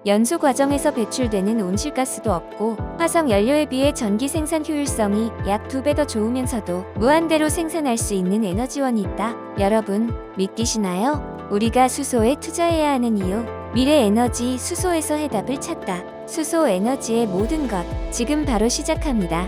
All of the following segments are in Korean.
연소 과정에서 배출되는 온실가스도 없고 화석 연료에 비해 전기 생산 효율성이 약 2배 더 좋으면서도 무한대로 생산할 수 있는 에너지원이 있다. 여러분, 믿기시나요? 우리가 수소에 투자해야 하는 이유, 미래 에너지 수소에서 해답을 찾다. 수소 에너지의 모든 것, 지금 바로 시작합니다.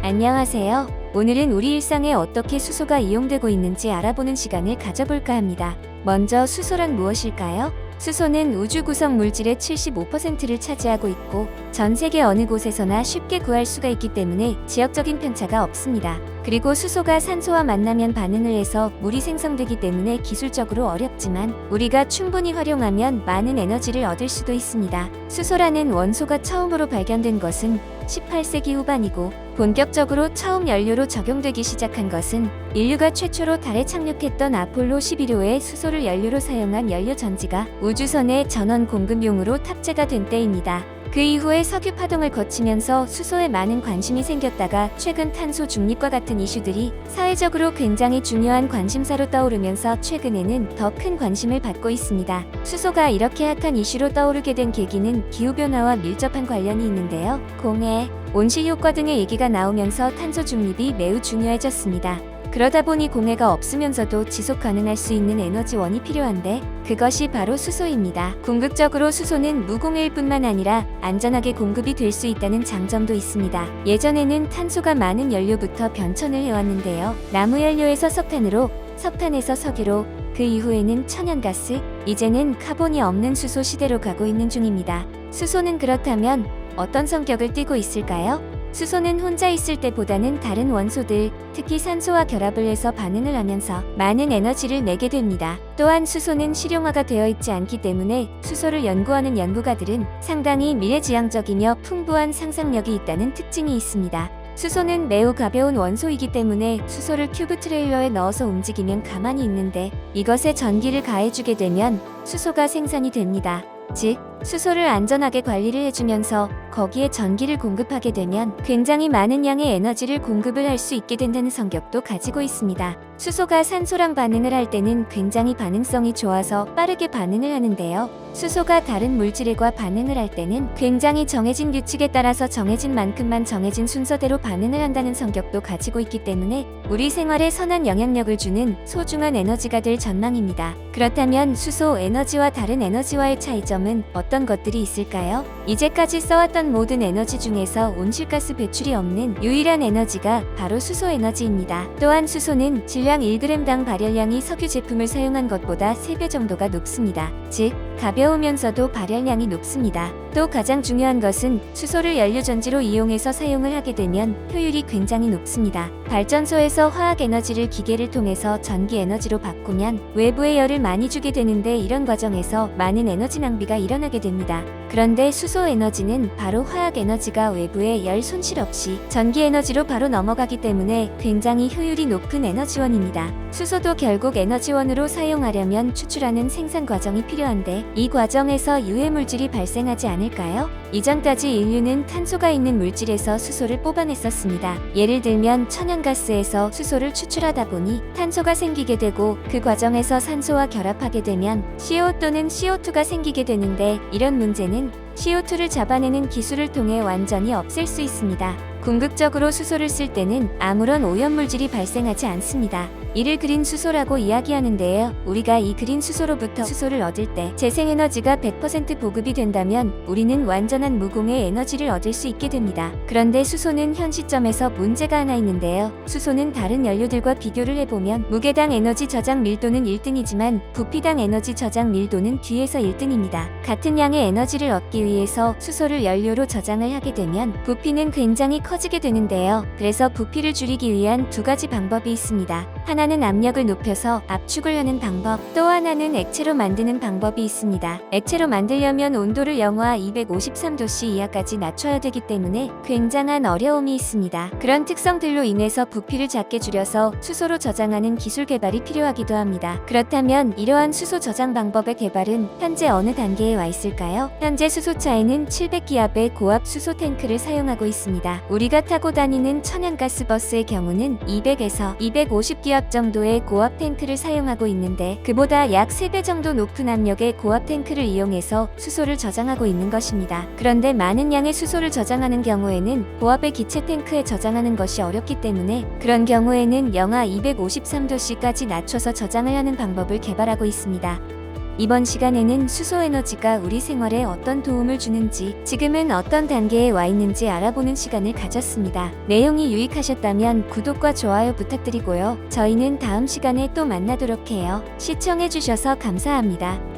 안녕하세요. 오늘은 우리 일상에 어떻게 수소가 이용되고 있는지 알아보는 시간을 가져볼까 합니다. 먼저 수소란 무엇일까요? 수소는 우주 구성 물질의 75%를 차지하고 있고 전 세계 어느 곳에서나 쉽게 구할 수가 있기 때문에 지역적인 편차가 없습니다. 그리고 수소가 산소와 만나면 반응을 해서 물이 생성되기 때문에 기술적으로 어렵지만 우리가 충분히 활용하면 많은 에너지를 얻을 수도 있습니다. 수소라는 원소가 처음으로 발견된 것은 18세기 후반이고 본격적으로 처음 연료로 적용되기 시작한 것은 인류가 최초로 달에 착륙했던 아폴로 11호에 수소를 연료로 사용한 연료 전지가 우주선의 전원 공급용으로 탑재가 된 때입니다. 그 이후에 석유 파동을 거치면서 수소에 많은 관심이 생겼다가 최근 탄소 중립과 같은 이슈들이 사회적으로 굉장히 중요한 관심사로 떠오르면서 최근에는 더 큰 관심을 받고 있습니다. 수소가 이렇게 핫한 이슈로 떠오르게 된 계기는 기후변화와 밀접한 관련이 있는데요. 공해, 온실 효과 등의 얘기가 나오면서 탄소 중립이 매우 중요해졌습니다. 그러다 보니 공해가 없으면서도 지속 가능할 수 있는 에너지원이 필요한데 그것이 바로 수소입니다. 궁극적으로 수소는 무공해일 뿐만 아니라 안전하게 공급이 될 수 있다는 장점도 있습니다. 예전에는 탄소가 많은 연료부터 변천을 해왔는데요. 나무 연료에서 석탄으로, 석탄에서 석유로, 그 이후에는 천연가스, 이제는 카본이 없는 수소 시대로 가고 있는 중입니다. 수소는 그렇다면 어떤 성격을 띠고 있을까요? 수소는 혼자 있을 때보다는 다른 원소들, 특히 산소와 결합을 해서 반응을 하면서 많은 에너지를 내게 됩니다. 또한 수소는 실용화가 되어 있지 않기 때문에 수소를 연구하는 연구가들은 상당히 미래지향적이며 풍부한 상상력이 있다는 특징이 있습니다. 수소는 매우 가벼운 원소이기 때문에 수소를 큐브 트레일러에 넣어서 움직이면 가만히 있는데 이것에 전기를 가해주게 되면 수소가 생산이 됩니다. 즉, 수소를 안전하게 관리를 해주면서 거기에 전기를 공급하게 되면 굉장히 많은 양의 에너지를 공급을 할 수 있게 된다는 성격도 가지고 있습니다. 수소가 산소랑 반응을 할 때는 굉장히 반응성이 좋아서 빠르게 반응을 하는데요. 수소가 다른 물질과 반응을 할 때는 굉장히 정해진 규칙에 따라서 정해진 만큼만 정해진 순서대로 반응을 한다는 성격도 가지고 있기 때문에 우리 생활에 선한 영향력을 주는 소중한 에너지가 될 전망입니다. 그렇다면 수소 에너지와 다른 에너지와의 차이점은 어떤 것들이 있을까요? 이제까지 써왔던 모든 에너지 중에서 온실가스 배출이 없는 유일한 에너지가 바로 수소 에너지입니다. 또한 수소는 질량 1g당 발열량이 석유 제품을 사용한 것보다 3배 정도가 높습니다. 즉, 가벼우면서도 발열량이 높습니다. 또 가장 중요한 것은 수소를 연료전지로 이용해서 사용을 하게 되면 효율이 굉장히 높습니다. 발전소에서 화학 에너지를 기계를 통해서 전기 에너지로 바꾸면 외부에 열을 많이 주게 되는데 이런 과정에서 많은 에너지 낭비가 일어나게 됩니다. 그런데 수소 에너지는 바로 화학 에너지가 외부에 열 손실 없이 전기 에너지로 바로 넘어가기 때문에 굉장히 효율이 높은 에너지원입니다. 수소도 결국 에너지원으로 사용하려면 추출하는 생산 과정이 필요한데 이 과정에서 유해 물질이 발생하지 않을까요? 이전까지 인류는 탄소가 있는 물질에서 수소를 뽑아냈었습니다. 예를 들면 천연가스에서 수소를 추출하다 보니 탄소가 생기게 되고 그 과정에서 산소와 결합하게 되면 CO 또는 CO2가 생기게 되는데 이런 문제는 CO2를 잡아내는 기술을 통해 완전히 없앨 수 있습니다. 궁극적으로 수소를 쓸 때는 아무런 오염물질이 발생하지 않습니다. 이를 그린 수소라고 이야기하는데요. 우리가 이 그린 수소로부터 수소를 얻을 때 재생에너지가 100% 보급이 된다면 우리는 완전한 무공해 에너지를 얻을 수 있게 됩니다. 그런데 수소는 현 시점에서 문제가 하나 있는데요. 수소는 다른 연료들과 비교를 해보면 무게당 에너지 저장 밀도는 1등이지만 부피당 에너지 저장 밀도는 뒤에서 1등입니다. 같은 양의 에너지를 얻기 위해서 수소를 연료로 저장을 하게 되면 부피는 굉장히 커지게 되는데요. 그래서 부피를 줄이기 위한 두 가지 방법이 있습니다. 하나는 압력을 높여서 압축을 하는 방법, 또 하나는 액체로 만드는 방법이 있습니다. 액체로 만들려면 온도를 영하 253도씨 이하까지 낮춰야 되기 때문에 굉장한 어려움이 있습니다. 그런 특성들로 인해서 부피를 작게 줄여서 수소로 저장하는 기술 개발이 필요하기도 합니다. 그렇다면 이러한 수소 저장 방법의 개발은 현재 어느 단계에 와 있을까요? 현재 수소차에는 700기압의 고압 수소 탱크를 사용하고 있습니다. 우리가 타고 다니는 천연가스 버스의 경우는 200에서 250기압 몇 정도의 고압 탱크를 사용하고 있는데 그보다 약 3배 정도 높은 압력의 고압 탱크를 이용해서 수소를 저장하고 있는 것입니다. 그런데 많은 양의 수소를 저장하는 경우에는 고압의 기체 탱크에 저장하는 것이 어렵기 때문에 그런 경우에는 영하 253도씨까지 낮춰서 저장을 하는 방법을 개발하고 있습니다. 이번 시간에는 수소 에너지가 우리 생활에 어떤 도움을 주는지, 지금은 어떤 단계에 와 있는지 알아보는 시간을 가졌습니다. 내용이 유익하셨다면 구독과 좋아요 부탁드리고요. 저희는 다음 시간에 또 만나도록 해요. 시청해주셔서 감사합니다.